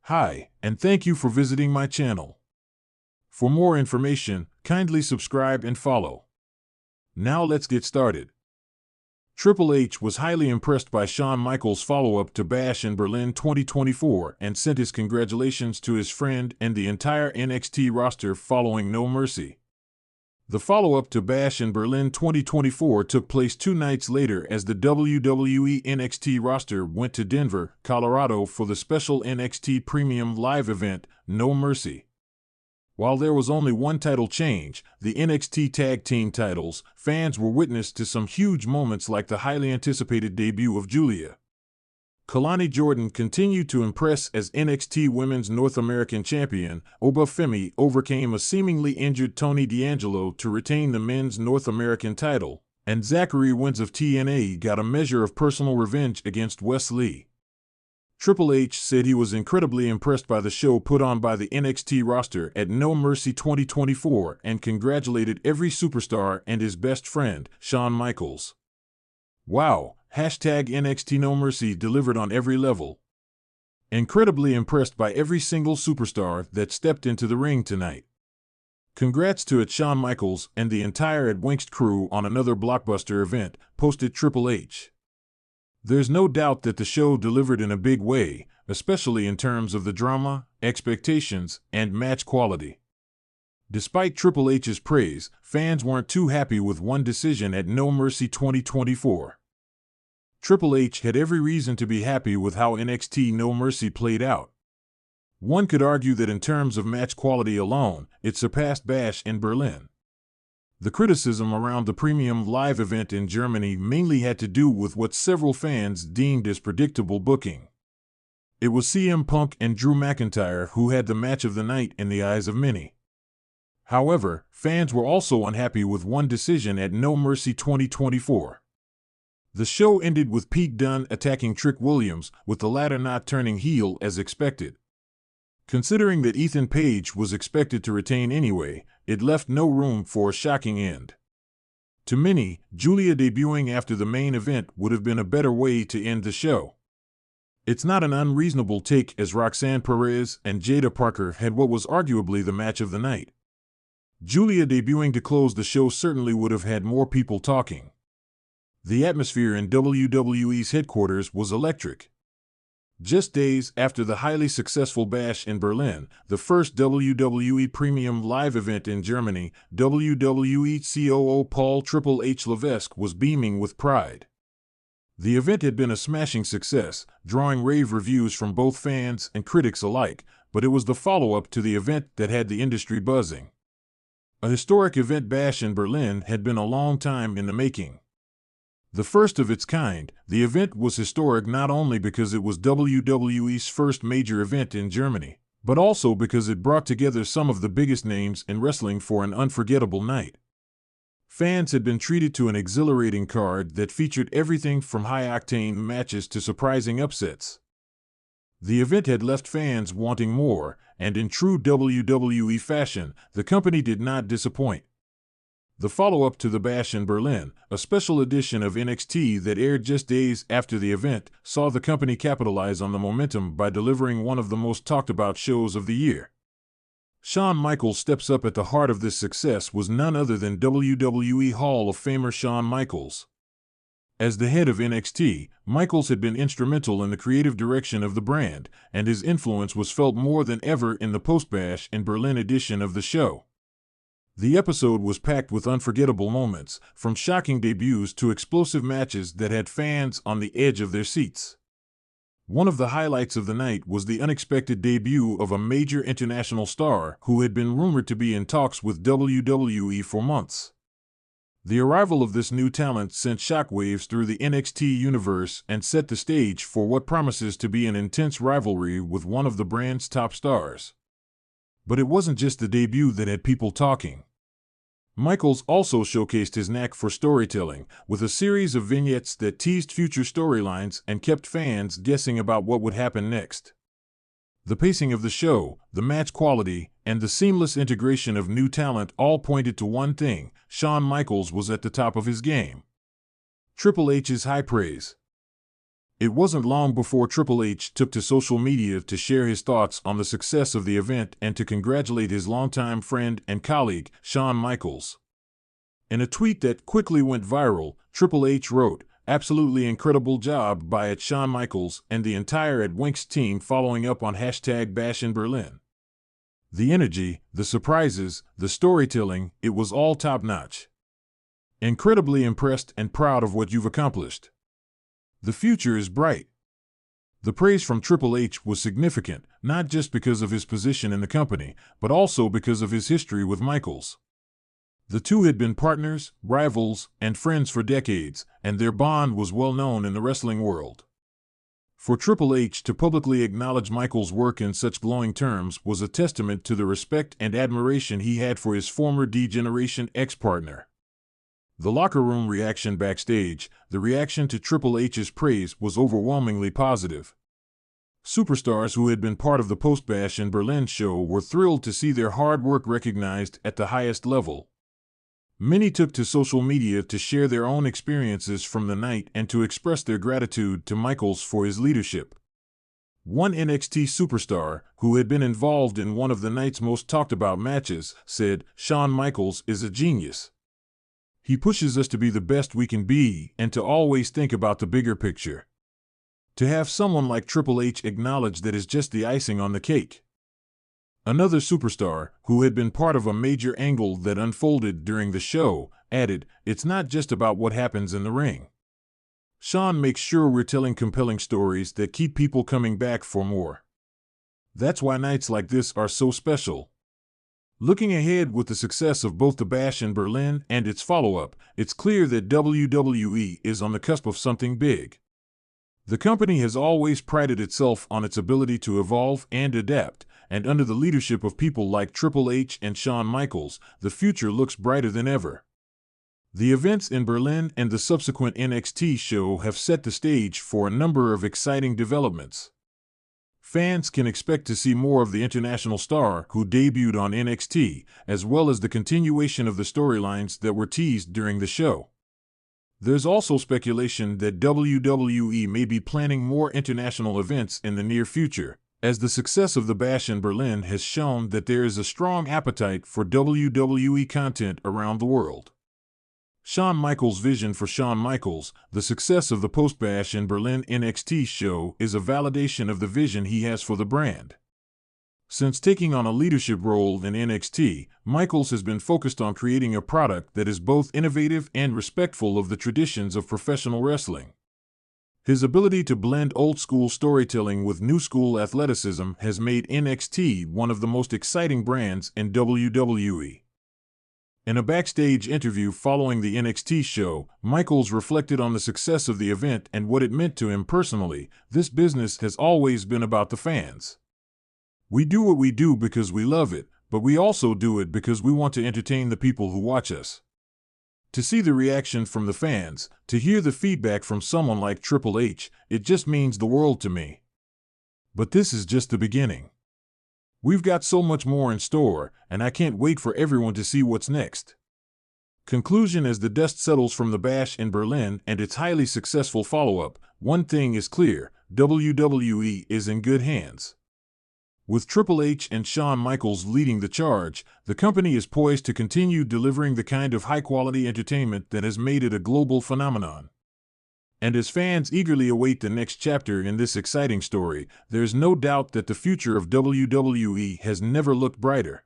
Hi, and thank you for visiting my channel. For more information, kindly subscribe and follow. Now let's get started. Triple H was highly impressed by Shawn Michaels' follow-up to Bash in Berlin 2024 and sent his congratulations to his friend and the entire NXT roster following No Mercy. The follow-up to Bash in Berlin 2024 took place 2 nights later as the WWE NXT roster went to Denver, Colorado for the special NXT Premium Live event, No Mercy. While there was only one title change, the NXT Tag Team titles, fans were witness to some huge moments like the highly anticipated debut of Julia. Kalani Jordan continued to impress as NXT Women's North American Champion. Obafemi overcame a seemingly injured Tony D'Angelo to retain the Men's North American title, and Zachary Wentz of TNA got a measure of personal revenge against Wes Lee. Triple H said he was incredibly impressed by the show put on by the NXT roster at No Mercy 2024 and congratulated every superstar and his best friend, Shawn Michaels. Wow! #NXT No Mercy delivered on every level. Incredibly impressed by every single superstar that stepped into the ring tonight. Congrats to Shawn Michaels and the entire Adwanced crew on another blockbuster event, posted Triple H. There's no doubt that the show delivered in a big way, especially in terms of the drama, expectations, and match quality. Despite Triple H's praise, fans weren't too happy with one decision at No Mercy 2024. Triple H had every reason to be happy with how NXT No Mercy played out. One could argue that in terms of match quality alone, it surpassed Bash in Berlin. The criticism around the Premium Live event in Germany mainly had to do with what several fans deemed as predictable booking. It was CM Punk and Drew McIntyre who had the match of the night in the eyes of many. However, fans were also unhappy with one decision at No Mercy 2024. The show ended with Pete Dunne attacking Trick Williams, with the latter not turning heel as expected. Considering that Ethan Page was expected to retain anyway, it left no room for a shocking end. To many, Julia debuting after the main event would have been a better way to end the show. It's not an unreasonable take as Roxanne Perez and Jada Parker had what was arguably the match of the night. Julia debuting to close the show certainly would have had more people talking. The atmosphere in WWE's headquarters was electric. Just days after the highly successful Bash in Berlin, the first WWE Premium Live event in Germany, WWE COO Paul Triple H Levesque was beaming with pride. The event had been a smashing success, drawing rave reviews from both fans and critics alike, but it was the follow-up to the event that had the industry buzzing. A historic event, Bash in Berlin, had been a long time in the making. The first of its kind, the event was historic not only because it was WWE's first major event in Germany, but also because it brought together some of the biggest names in wrestling for an unforgettable night. Fans had been treated to an exhilarating card that featured everything from high-octane matches to surprising upsets. The event had left fans wanting more, and in true WWE fashion, the company did not disappoint. The follow-up to the Bash in Berlin, a special edition of NXT that aired just days after the event, saw the company capitalize on the momentum by delivering one of the most talked-about shows of the year. Shawn Michaels' steps up at the heart of this success was none other than WWE Hall of Famer Shawn Michaels. As the head of NXT, Michaels had been instrumental in the creative direction of the brand, and his influence was felt more than ever in the post-Bash in Berlin edition of the show. The episode was packed with unforgettable moments, from shocking debuts to explosive matches that had fans on the edge of their seats. One of the highlights of the night was the unexpected debut of a major international star who had been rumored to be in talks with WWE for months. The arrival of this new talent sent shockwaves through the NXT universe and set the stage for what promises to be an intense rivalry with one of the brand's top stars. But it wasn't just the debut that had people talking. Michaels also showcased his knack for storytelling, with a series of vignettes that teased future storylines and kept fans guessing about what would happen next. The pacing of the show, the match quality, and the seamless integration of new talent all pointed to one thing: Shawn Michaels was at the top of his game. Triple H's high praise. It wasn't long before Triple H took to social media to share his thoughts on the success of the event and to congratulate his longtime friend and colleague, Shawn Michaels. In a tweet that quickly went viral, Triple H wrote, "Absolutely incredible job by Shawn Michaels and the entire Winx team," following up on #Bash in Berlin. The energy, the surprises, the storytelling, it was all top-notch. Incredibly impressed and proud of what you've accomplished. The future is bright. The praise from Triple H was significant, not just because of his position in the company, but also because of his history with Michaels. The two had been partners, rivals, and friends for decades, and their bond was well known in the wrestling world. For Triple H to publicly acknowledge Michaels' work in such glowing terms was a testament to the respect and admiration he had for his former D-Generation ex-partner. The locker room reaction backstage, the reaction to Triple H's praise, was overwhelmingly positive. Superstars who had been part of the post-Bash in Berlin show were thrilled to see their hard work recognized at the highest level. Many took to social media to share their own experiences from the night and to express their gratitude to Michaels for his leadership. One NXT superstar, who had been involved in one of the night's most talked-about matches, said, "Shawn Michaels is a genius. He pushes us to be the best we can be and to always think about the bigger picture. To have someone like Triple H acknowledge that is just the icing on the cake." Another superstar, who had been part of a major angle that unfolded during the show, added, "It's not just about what happens in the ring. Shawn makes sure we're telling compelling stories that keep people coming back for more. That's why nights like this are so special." Looking ahead with the success of both the Bash in Berlin and its follow-up, it's clear that WWE is on the cusp of something big. The company has always prided itself on its ability to evolve and adapt, and under the leadership of people like Triple H and Shawn Michaels, the future looks brighter than ever. The events in Berlin and the subsequent NXT show have set the stage for a number of exciting developments. Fans can expect to see more of the international star who debuted on NXT, as well as the continuation of the storylines that were teased during the show. There's also speculation that WWE may be planning more international events in the near future, as the success of the Bash in Berlin has shown that there is a strong appetite for WWE content around the world. Shawn Michaels' vision for Shawn Michaels, the success of the post-Bash in Berlin NXT show, is a validation of the vision he has for the brand. Since taking on a leadership role in NXT, Michaels has been focused on creating a product that is both innovative and respectful of the traditions of professional wrestling. His ability to blend old-school storytelling with new-school athleticism has made NXT one of the most exciting brands in WWE. In a backstage interview following the NXT show, Michaels reflected on the success of the event and what it meant to him personally. "This business has always been about the fans. We do what we do because we love it, but we also do it because we want to entertain the people who watch us. To see the reaction from the fans, to hear the feedback from someone like Triple H, it just means the world to me. But this is just the beginning. We've got so much more in store, and I can't wait for everyone to see what's next." Conclusion: as the dust settles from the Bash in Berlin and its highly successful follow-up, one thing is clear: WWE is in good hands. With Triple H and Shawn Michaels leading the charge, the company is poised to continue delivering the kind of high-quality entertainment that has made it a global phenomenon. And as fans eagerly await the next chapter in this exciting story, there's no doubt that the future of WWE has never looked brighter.